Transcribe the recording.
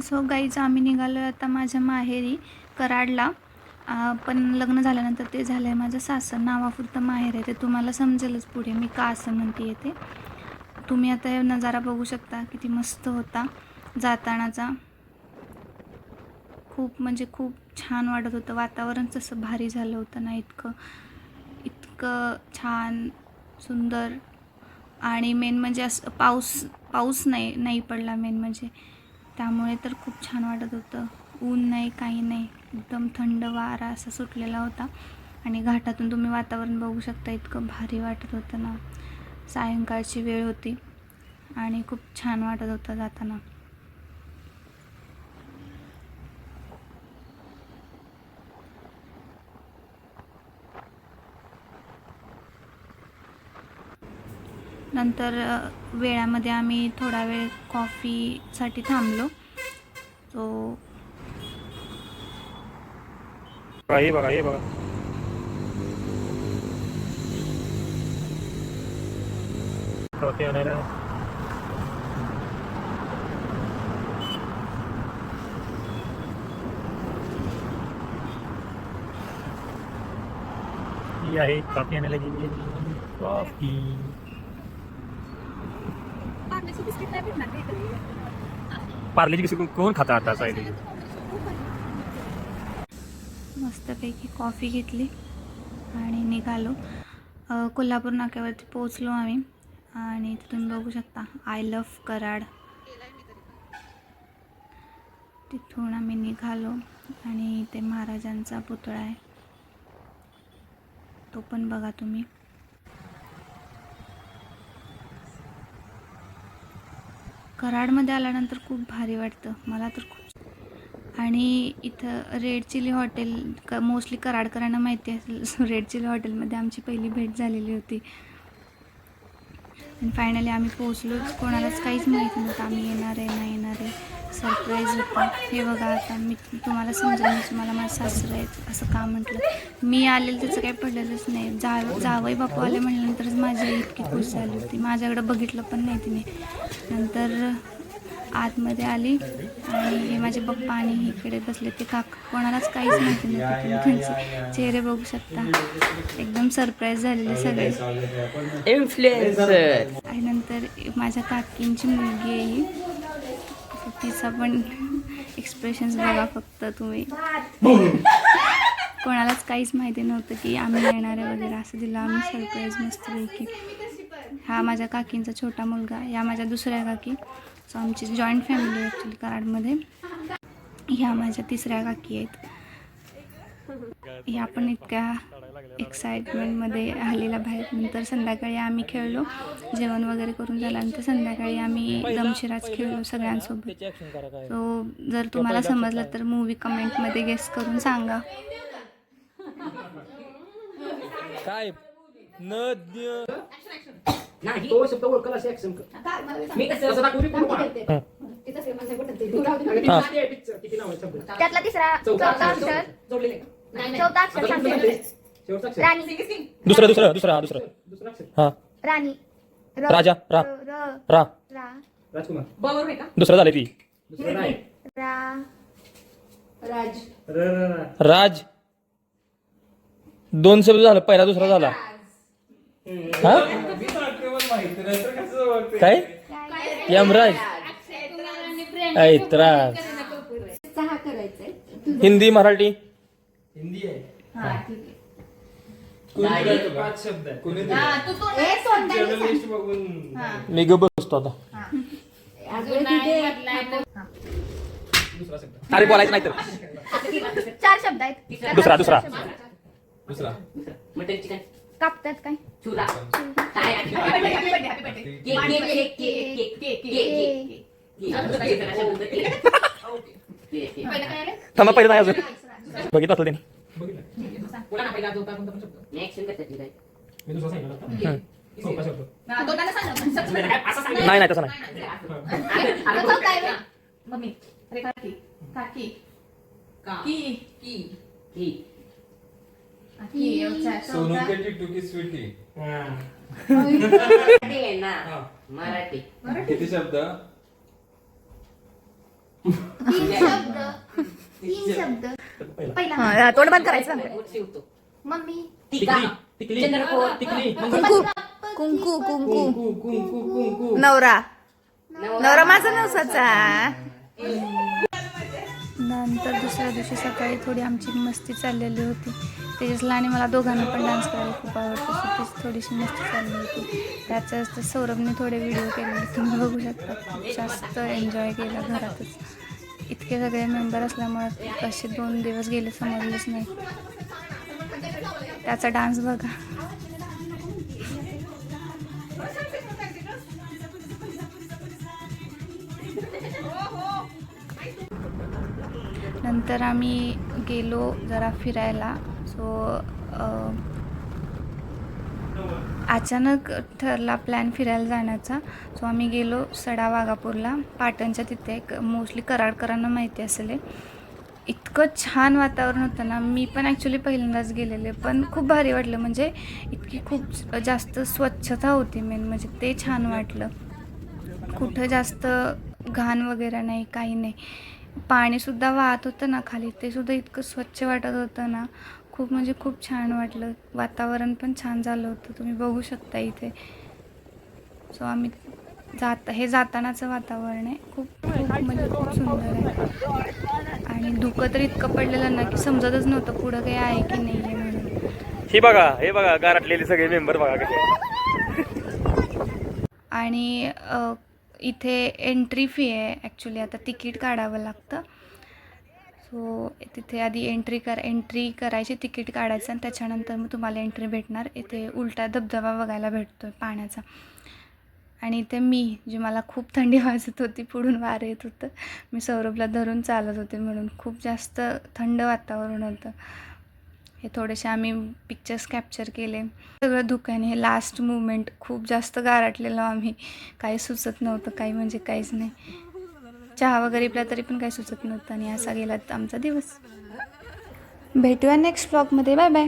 So guys आम्ही निघालो आता माझ्या माहेरी कराडला. पण लग्न झाल्यानंतर ते झालं आहे माझं सासर. नावापुरतं माहेर आहे, ते तुम्हाला समजेलच पुढे मी का असं म्हणते येते. तुम्ही आता हे नजारा बघू शकता किती मस्त होता जातानाचा. खूप म्हणजे खूप छान वाटत होतं. वातावरण तसं भारी झालं होतं ना, इतकं इतकं छान सुंदर. आणि मेन म्हणजे असं पाऊस नाही पडला मेन म्हणजे, त्यामुळे तर खूप छान वाटत होतं. ऊन नाही काही नाही, एकदम थंड वारा असा सुटलेला होता. आणि घाटातून तुम्ही वातावरण बघू शकता, इतकं भारी वाटत होतं ना. सायंकाळची वेळ होती आणि खूप छान वाटत होतं जाताना. नंतर वेळामध्ये आम्ही थोडा वेळ कॉफीसाठी थांबलो. सो हे बघा हे बघा कॉफी आणायला ही आहे. कॉफी आणायला गेली. कॉफी पार्लेची बिस्किट कोण खाता आता सायली. मस्तपैकी कॉफी घेतली आणि निघालो. कोल्हापूर नाक्यावरती पोचलो आम्ही. आणि तिथून बघू शकता आय लव्ह कराड. तिथून आम्ही निघालो आणि ते महाराजांचा पुतळा आहे, तो पण बघा तुम्ही. कराडमध्ये आल्यानंतर खूप भारी वाटतं मला तर खूप. आणि इथं रेड चिली हॉटेल मोस्टली कराडकरांना माहिती असेल. सो रेड चिली हॉटेलमध्ये आमची पहिली भेट झालेली होती. आणि फायनली आम्ही पोचलोच. कोणालाच काहीच माहिती नव्हतं आम्ही येणार आहे नाही येणार आहे. सरप्राईज होता. हे बघा आता मी तुम्हाला समजेल मी तुम्हाला माझं सासरं आहे असं का म्हटलं. मी आलेलं त्याचं काही पडलेलंच नाही. जावई बापू आले म्हटल्यानंतरच माझी आई इतकी खुश झाली होती. माझ्याकडं बघितलं पण नाही तिने. नंतर आतमध्ये आली आणि हे माझे पप्पा आणि इकडे बसले ते काका. कोणालाच काहीच माहिती नव्हतं. तुम्ही त्यांचे चेहरे बघू शकता, एकदम सरप्राईज झालेले सगळे इन्फ्लुएन्सर. आणि नंतर माझ्या काकींची मुलगी आहे ही. तिचा पण एक्सप्रेशन्स बघा फक्त तुम्ही. कोणालाच काहीच माहिती नव्हतं की आम्ही येणार आहे वगैरे. असं दिलं आम्ही सरप्राईज मस्तपैकी. हा माझ्या काकींचा छोटा मुलगा, या माझ्या दुसऱ्या काकी. सो आमची जॉईंट फॅमिली आहे ॲक्च्युली कराडमध्ये. ह्या माझ्या तिसऱ्या काकी आहेत. ह्या पण इतक्या एक्साइटमेंटमध्ये आलेल्या बाहेर. नंतर संध्याकाळी आम्ही खेळलो, जेवण वगैरे करून झाल्यानंतर संध्याकाळी आम्ही दमशिराज खेळलो सगळ्यांसोबत. सो जर तुम्हाला समजलं तर मूवी कमेंटमध्ये गेस करून सांगा. काय नाही तो शब्द ओळखला असे ऍक्शन मी कसं दाखवू त्यातला तिसरा चौथा अक्षर जोडलेले चौथा अक्षर सांगते. राणी. दुसरा हा राणी. राजा रा रा राजकुमार. बरोबर आहे का? दुसरा झाले ती राज. दोन शब्द झालं, पहिला दुसरा झाला. हा काय यमराज ऐतराज. हिंदी मराठी हिंदी आहे. मी ग बसतो आता. अरे बोलायचं नाही तर. 4 शब्द आहेत. दुसरा कापतात काय? थांबा पहिलं नाही अजून बघितलं असलं त्याने. नाही तसं नाही. सोनू के टिट्टू की स्वीटी. मराठी किती शब्द? तीन शब्द पहिला हा, तोंड बंद करायचं. मम्मी टिकली टिकली चंद्रकोर टिकली कुंकू कुंकू कुंकू कुंकू कुंकू कुंकू नवरा नवरा माझा नवसाचा. नंतर दुसऱ्या दिवशी सकाळी थोडी आमची मस्ती चाललेली होती. तेजसला आणि मला दोघांना पण डान्स करायला खूप आवडतो, सो तीच थोडीशी मस्ती चालली होती. त्याच्याच तर सौरभने थोडे व्हिडिओ केले, तुम्ही बघू शकता. खूप जास्त एन्जॉय केला घरातच. इतके सगळे मेंबर असल्यामुळे कसे 2 दिवस गेले समजलेच नाही. त्याचा डान्स बघा. नंतर आम्ही गेलो जरा फिरायला. सो अचानक ठरला प्लॅन फिरायला जाण्याचा. सो आम्ही गेलो सडा वाघापूरला, पाटणच्या तिथे. मोस्टली कराडकरांना माहिती असेल. इतकं छान वातावरण होतं ना. मी पण ॲक्च्युली पहिल्यांदाच गेलेले, पण खूप भारी वाटलं. म्हणजे इतकी खूप जास्त स्वच्छता होती मेन म्हणजे ते छान वाटलं. कुठं जास्त घाण वगैरे नाही, काही नाही. पाणीसुद्धा वाहत होतं ना खाली, ते सुद्धा इतकं स्वच्छ वाटत होतं ना. खूप म्हणजे खूप छान वाटलं. वातावरण पण छान झालं होतं, तुम्ही बघू शकता इथे. सो आम्ही हे जातानाचं वातावरण आहे. खूप खूप म्हणजे खूप सुंदर आहे. आणि धुकं तर इतकं पडलेलं ना की समजतच नव्हतं पुढं काही आहे की नाही आहे म्हणून. हे बघा गारटलेले सगळे मेंबर बघा कसे. आणि इथे एंट्री फी आहे ॲक्च्युली. आता तिकीट काढावं लागतं. सो तिथे आधी एंट्री करायची, तिकीट काढायचं आणि त्याच्यानंतर मग तुम्हाला एंट्री भेटणार. इथे उलटा धबधबा बघायला भेटतो आहे पाण्याचा. आणि इथे जी मला खूप थंडी वाजत होती, पुढून वारं येत होतं. मी सौरभला धरून चालत होते म्हणून खूप जास्त थंड वातावरण होतं. हे थोडेसे आम्ही पिक्चर्स कॅप्चर केले. सगळं धुक्याने हे लास्ट मुवमेंट खूप जास्त गारटलेलो आम्ही. काही सुचत नव्हतं, काही म्हणजे काहीच नाही. चहा वगैरे पिला तरी पण काही सुचत नव्हतं. आणि असा गेला आमचा दिवस. भेटूया नेक्स्ट व्लॉगमध्ये. Bye bye.